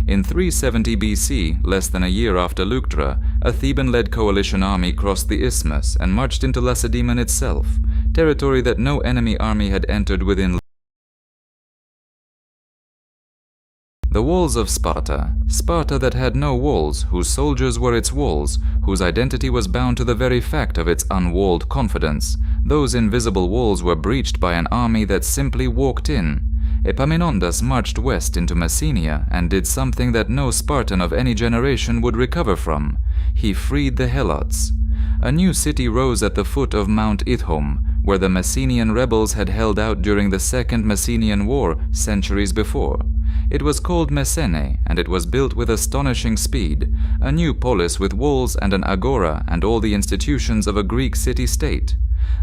In 370 BC, less than a year after Leuctra, a Theban-led coalition army crossed the isthmus and marched into Lacedaemon itself, territory that no enemy army had entered within. The walls of Sparta, Sparta that had no walls, whose soldiers were its walls, whose identity was bound to the very fact of its unwalled confidence. Those invisible walls were breached by an army that simply walked in. Epaminondas marched west into Messenia and did something that no Spartan of any generation would recover from. He freed the Helots. A new city rose at the foot of Mount Ithom, where the Messenian rebels had held out during the Second Messenian War centuries before. It was called Messene, and it was built with astonishing speed, a new polis with walls and an agora and all the institutions of a Greek city-state.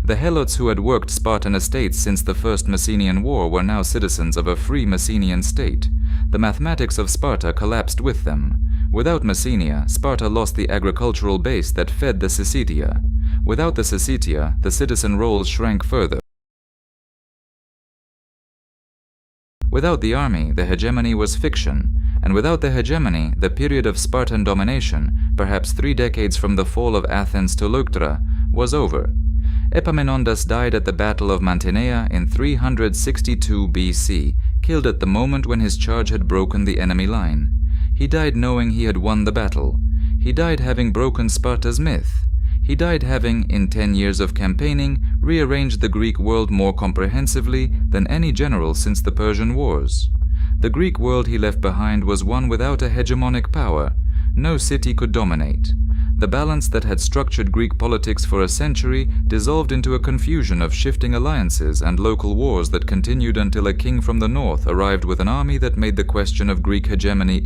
The Helots who had worked Spartan estates since the First Messenian War were now citizens of a free Messenian state. The mathematics of Sparta collapsed with them. Without Messenia, Sparta lost the agricultural base that fed the Syssitia. Without the Syssitia, the citizen rolls shrank further. Without the army, the hegemony was fiction, and without the hegemony, the period of Spartan domination, perhaps 3 decades from the fall of Athens to Leuctra, was over. Epaminondas died at the Battle of Mantinea in 362 BC, killed at the moment when his charge had broken the enemy line. He died knowing he had won the battle. He died having broken Sparta's myth. He died having, in 10 years of campaigning, rearranged the Greek world more comprehensively than any general since the Persian Wars. The Greek world he left behind was one without a hegemonic power. No city could dominate. The balance that had structured Greek politics for a century dissolved into a confusion of shifting alliances and local wars that continued until a king from the north arrived with an army that made the question of Greek hegemony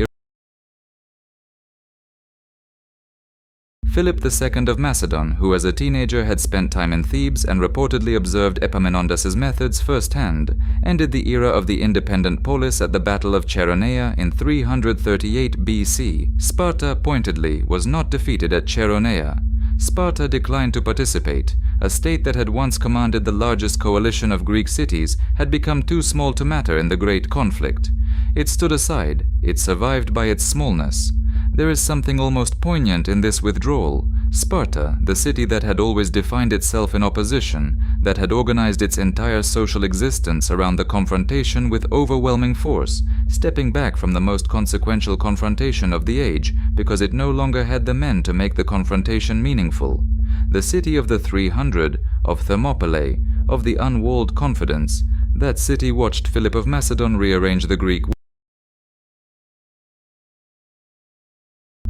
Philip II of Macedon, who as a teenager had spent time in Thebes and reportedly observed Epaminondas' methods firsthand, ended the era of the independent polis at the Battle of Chaeronea in 338 BC. Sparta, pointedly, was not defeated at Chaeronea. Sparta declined to participate. A state that had once commanded the largest coalition of Greek cities had become too small to matter in the great conflict. It stood aside. It survived by its smallness. There is something almost poignant in this withdrawal. Sparta, the city that had always defined itself in opposition, that had organized its entire social existence around the confrontation with overwhelming force, stepping back from the most consequential confrontation of the age because it no longer had the men to make the confrontation meaningful. The city of the 300, of Thermopylae, of the unwalled confidence, that city watched Philip of Macedon rearrange the Greek world.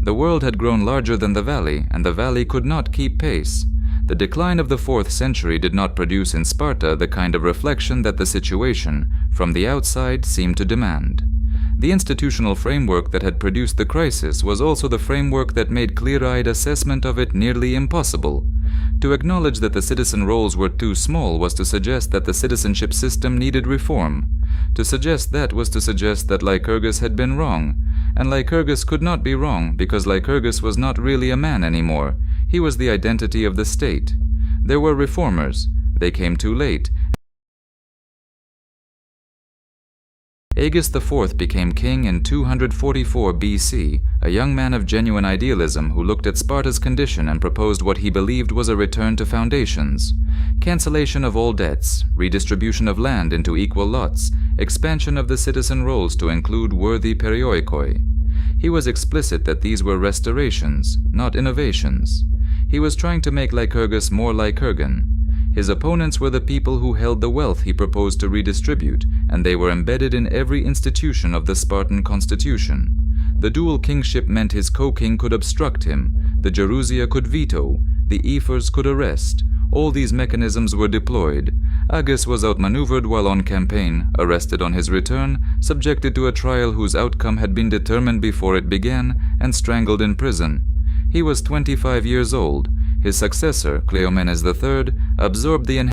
The world had grown larger than the valley, and the valley could not keep pace. The decline of the 4th century did not produce in Sparta the kind of reflection that the situation, from the outside, seemed to demand. The institutional framework that had produced the crisis was also the framework that made clear-eyed assessment of it nearly impossible. To acknowledge that the citizen roles were too small was to suggest that the citizenship system needed reform. To suggest that was to suggest that Lycurgus had been wrong. And Lycurgus could not be wrong because Lycurgus was not really a man anymore. He was the identity of the state. There were reformers. They came too late. Agis IV became king in 244 BC, a young man of genuine idealism who looked at Sparta's condition and proposed what he believed was a return to foundations. cancellation of all debts, redistribution of land into equal lots, expansion of the citizen rolls to include worthy perioikoi. He was explicit that these were restorations, not innovations. He was trying to make Lycurgus more Lycurgan. His opponents were the people who held the wealth he proposed to redistribute, and they were embedded in every institution of the Spartan constitution. The dual kingship meant his co-king could obstruct him, the Gerousia could veto, the ephors could arrest. All these mechanisms were deployed. Agis was outmaneuvered while on campaign, arrested on his return, subjected to a trial whose outcome had been determined before it began, and strangled in prison. He was 25 years old. His successor, Cleomenes III, absorbed the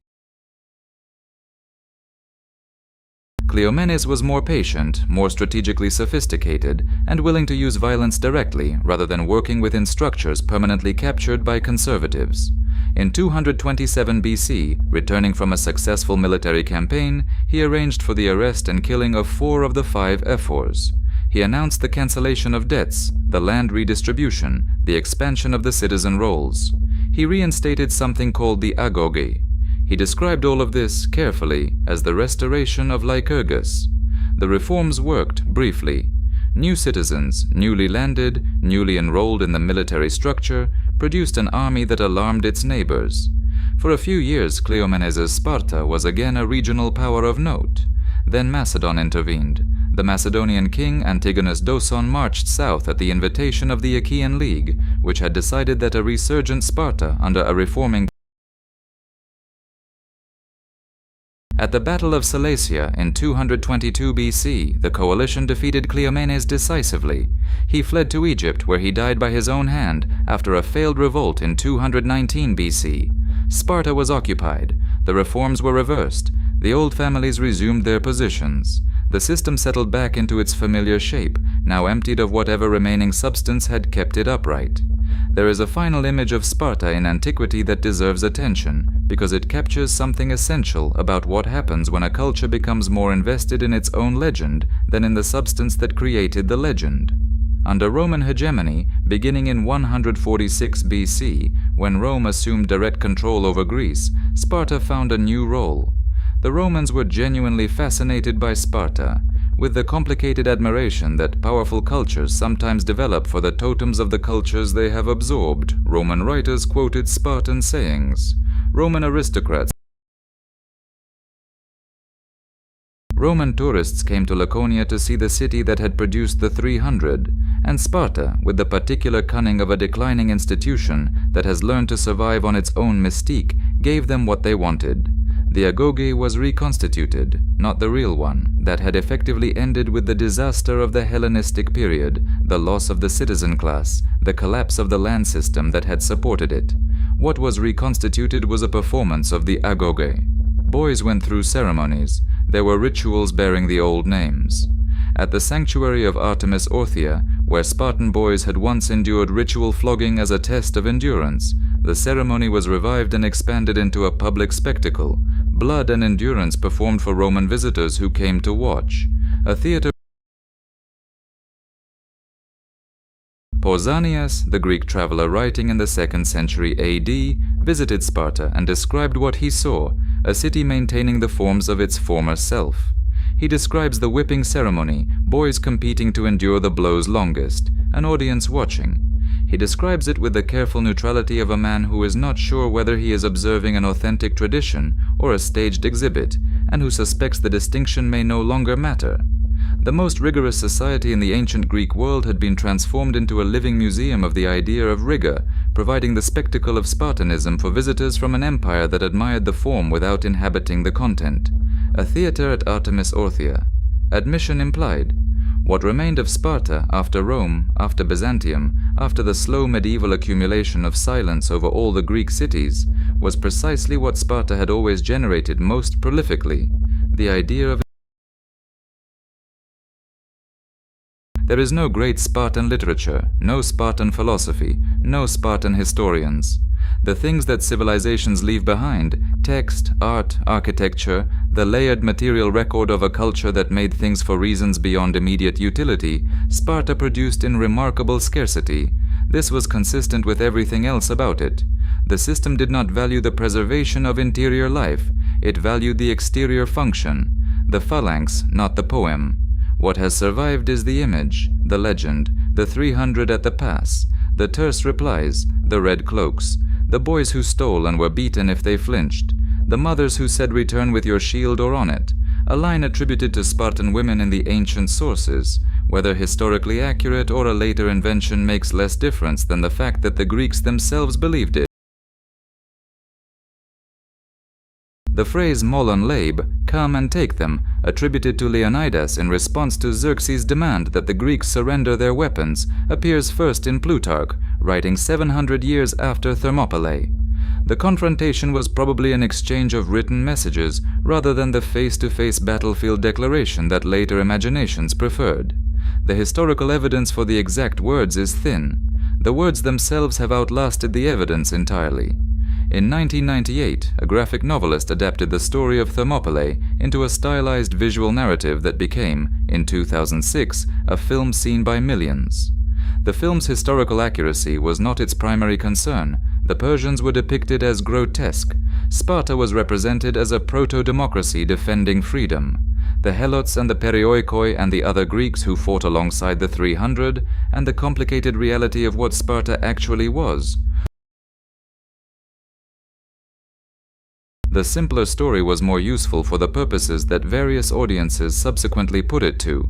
Cleomenes was more patient, more strategically sophisticated, and willing to use violence directly rather than working within structures permanently captured by conservatives. In 227 BC, returning from a successful military campaign, he arranged for the arrest and killing of 4 of the 5 ephors. He announced the cancellation of debts, the land redistribution, the expansion of the citizen rolls. He reinstated something called the agoge. He described all of this, carefully, as the restoration of Lycurgus. The reforms worked, briefly. New citizens, newly landed, newly enrolled in the military structure, produced an army that alarmed its neighbors. For a few years, Cleomenes' Sparta was again a regional power of note. Then Macedon intervened. The Macedonian king Antigonus Doson marched south at the invitation of the Achaean League, which had decided that a resurgent Sparta under a reforming At the Battle of Cilicia in 222 BC, the coalition defeated Cleomenes decisively. He fled to Egypt, where he died by his own hand after a failed revolt in 219 BC. Sparta was occupied. The reforms were reversed. The old families resumed their positions. The system settled back into its familiar shape, now emptied of whatever remaining substance had kept it upright. There is a final image of Sparta in antiquity that deserves attention, because it captures something essential about what happens when a culture becomes more invested in its own legend than in the substance that created the legend. Under Roman hegemony, beginning in 146 BC, when Rome assumed direct control over Greece, Sparta found a new role. The Romans were genuinely fascinated by Sparta, with the complicated admiration that powerful cultures sometimes develop for the totems of the cultures they have absorbed. Roman writers quoted Spartan sayings. Roman tourists came to Laconia to see the city that had produced the 300, and Sparta, with the particular cunning of a declining institution that has learned to survive on its own mystique, gave them what they wanted. The agoge was reconstituted, not the real one, that had effectively ended with the disaster of the Hellenistic period, the loss of the citizen class, the collapse of the land system that had supported it. What was reconstituted was a performance of the agoge. Boys went through ceremonies. There were rituals bearing the old names. At the sanctuary of Artemis Orthia, where Spartan boys had once endured ritual flogging as a test of endurance, the ceremony was revived and expanded into a public spectacle. Blood and endurance performed for Roman visitors who came to watch. A theater. Pausanias, the Greek traveler writing in the 2nd century AD, visited Sparta and described what he saw, a city maintaining the forms of its former self. He describes the whipping ceremony, boys competing to endure the blows longest, an audience watching. He describes it with the careful neutrality of a man who is not sure whether he is observing an authentic tradition or a staged exhibit, and who suspects the distinction may no longer matter. The most rigorous society in the ancient Greek world had been transformed into a living museum of the idea of rigor, providing the spectacle of Spartanism for visitors from an empire that admired the form without inhabiting the content. A theater at Artemis Orthia. Admission implied. What remained of Sparta after Rome, after Byzantium, after the slow medieval accumulation of silence over all the Greek cities, was precisely what Sparta had always generated most prolifically, the idea of. There is no great Spartan literature, no Spartan philosophy, no Spartan historians. The things that civilizations leave behind, text, art, architecture, the layered material record of a culture that made things for reasons beyond immediate utility, Sparta produced in remarkable scarcity. This was consistent with everything else about it. The system did not value the preservation of interior life, it valued the exterior function, the phalanx, not the poem. What has survived is the image, the legend, the 300 at the pass, the terse replies, the red cloaks, the boys who stole and were beaten if they flinched, the mothers who said return with your shield or on it, a line attributed to Spartan women in the ancient sources. Whether historically accurate or a later invention makes less difference than the fact that the Greeks themselves believed it. The phrase molon labe, come and take them, attributed to Leonidas in response to Xerxes' demand that the Greeks surrender their weapons, appears first in Plutarch, writing 700 years after Thermopylae. The confrontation was probably an exchange of written messages rather than the face-to-face battlefield declaration that later imaginations preferred. The historical evidence for the exact words is thin. The words themselves have outlasted the evidence entirely. In 1998, a graphic novelist adapted the story of Thermopylae into a stylized visual narrative that became, in 2006, a film seen by millions. The film's historical accuracy was not its primary concern. The Persians were depicted as grotesque. Sparta was represented as a proto-democracy defending freedom. The Helots and the Perioikoi and the other Greeks who fought alongside the 300, and the complicated reality of what Sparta actually was. The simpler story was more useful for the purposes that various audiences subsequently put it to.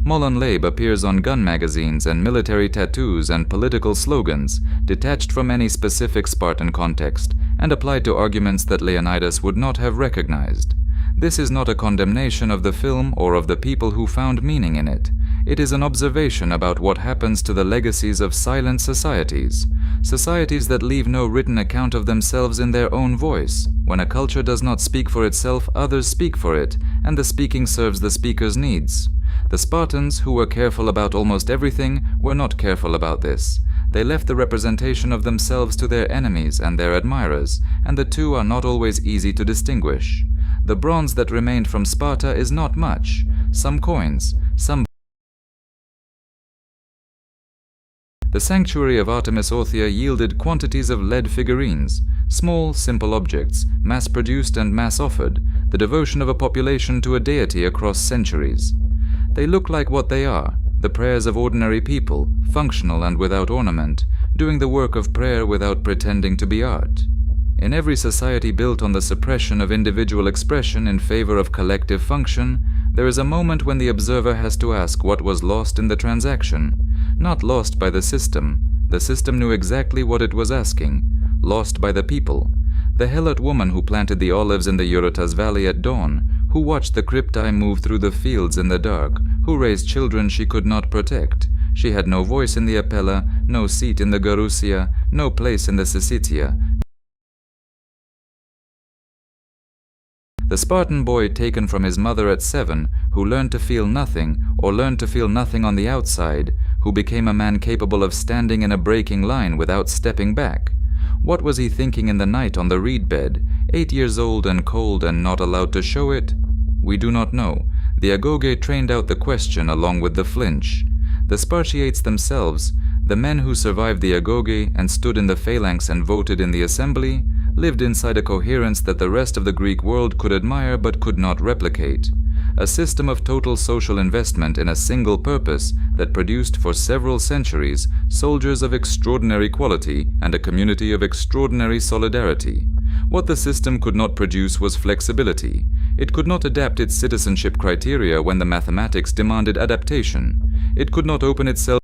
Molon Labe appears on gun magazines and military tattoos and political slogans, detached from any specific Spartan context, and applied to arguments that Leonidas would not have recognized. This is not a condemnation of the film or of the people who found meaning in it. It is an observation about what happens to the legacies of silent societies. Societies that leave no written account of themselves in their own voice. When a culture does not speak for itself, others speak for it, and the speaking serves the speaker's needs. The Spartans, who were careful about almost everything, were not careful about this. They left the representation of themselves to their enemies and their admirers, and the two are not always easy to distinguish. The bronze that remained from Sparta is not much. Some coins, some. The sanctuary of Artemis Orthia yielded quantities of lead figurines, small, simple objects, mass-produced and mass-offered, the devotion of a population to a deity across centuries. They look like what they are, the prayers of ordinary people, functional and without ornament, doing the work of prayer without pretending to be art. In every society built on the suppression of individual expression in favor of collective function, there is a moment when the observer has to ask what was lost in the transaction. Not lost by the system knew exactly what it was asking, lost by the people. The Helot woman who planted the olives in the Eurotas valley at dawn, who watched the crypti move through the fields in the dark, who raised children she could not protect. She had no voice in the Apella, no seat in the Gerousia, no place in the Syssitia. The Spartan boy taken from his mother at 7, who learned to feel nothing, or learned to feel nothing on the outside, who became a man capable of standing in a breaking line without stepping back. What was he thinking in the night on the reed bed, 8 years old and cold and not allowed to show it? We do not know. The Agoge trained out the question along with the flinch. The Spartiates themselves, the men who survived the Agoge and stood in the phalanx and voted in the assembly, lived inside a coherence that the rest of the Greek world could admire but could not replicate. A system of total social investment in a single purpose that produced for several centuries soldiers of extraordinary quality and a community of extraordinary solidarity. What the system could not produce was flexibility. It could not adapt its citizenship criteria when the mathematics demanded adaptation. It could not open itself.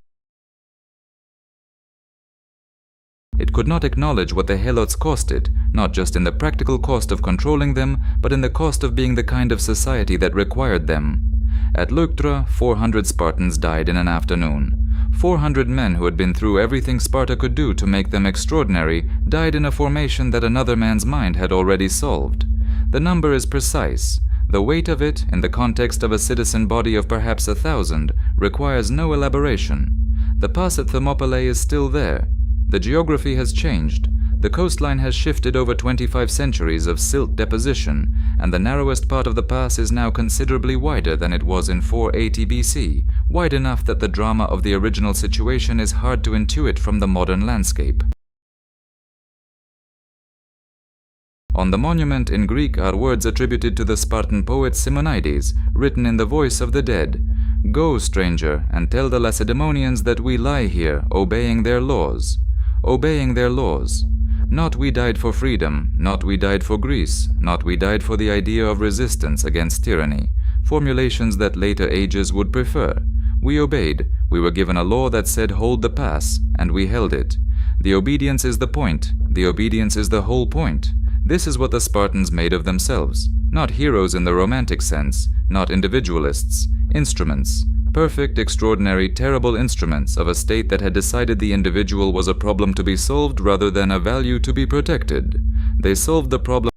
It could not acknowledge what the Helots costed, not just in the practical cost of controlling them, but in the cost of being the kind of society that required them. At Leuctra, 400 Spartans died in an afternoon. 400 men who had been through everything Sparta could do to make them extraordinary died in a formation that another man's mind had already solved. The number is precise. The weight of it, in the context of a citizen body of perhaps 1,000, requires no elaboration. The pass at Thermopylae is still there. The geography has changed. The coastline has shifted over 25 centuries of silt deposition, and the narrowest part of the pass is now considerably wider than it was in 480 BC, wide enough that the drama of the original situation is hard to intuit from the modern landscape. On the monument in Greek are words attributed to the Spartan poet Simonides, written in the voice of the dead. "Go, stranger, and tell the Lacedaemonians that we lie here, obeying their laws." Obeying their laws. Not we died for freedom, not we died for Greece, not we died for the idea of resistance against tyranny, formulations that later ages would prefer. We obeyed. We were given a law that said hold the pass, and we held it. The obedience is the point. The obedience is the whole point. This is what the Spartans made of themselves. Not heroes in the romantic sense, not individualists. Instruments. Perfect, extraordinary, terrible instruments of a state that had decided the individual was a problem to be solved rather than a value to be protected. They solved the problem.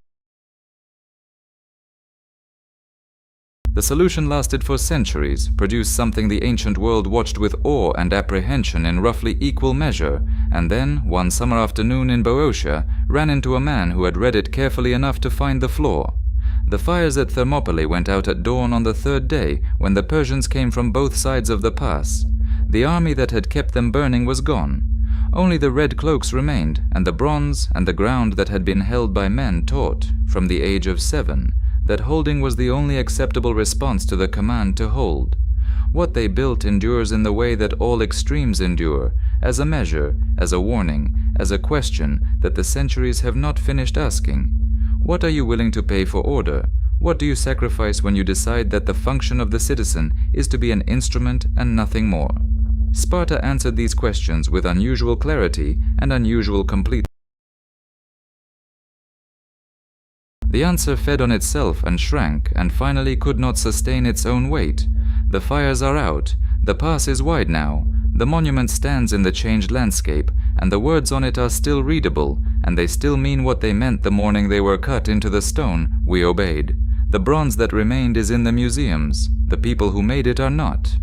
The solution lasted for centuries, produced something the ancient world watched with awe and apprehension in roughly equal measure, and then, one summer afternoon in Boeotia, ran into a man who had read it carefully enough to find the flaw. The fires at Thermopylae went out at dawn on the third day, when the Persians came from both sides of the pass. The army that had kept them burning was gone. Only the red cloaks remained, and the bronze, and the ground that had been held by men taught, from the age of 7, that holding was the only acceptable response to the command to hold. What they built endures in the way that all extremes endure, as a measure, as a warning, as a question that the centuries have not finished asking. What are you willing to pay for order? What do you sacrifice when you decide that the function of the citizen is to be an instrument and nothing more? Sparta answered these questions with unusual clarity and unusual completeness. The answer fed on itself and shrank, and finally could not sustain its own weight. The fires are out. The pass is wide now. The monument stands in the changed landscape, and the words on it are still readable, and they still mean what they meant the morning they were cut into the stone. We obeyed. The bronze that remained is in the museums. The people who made it are not.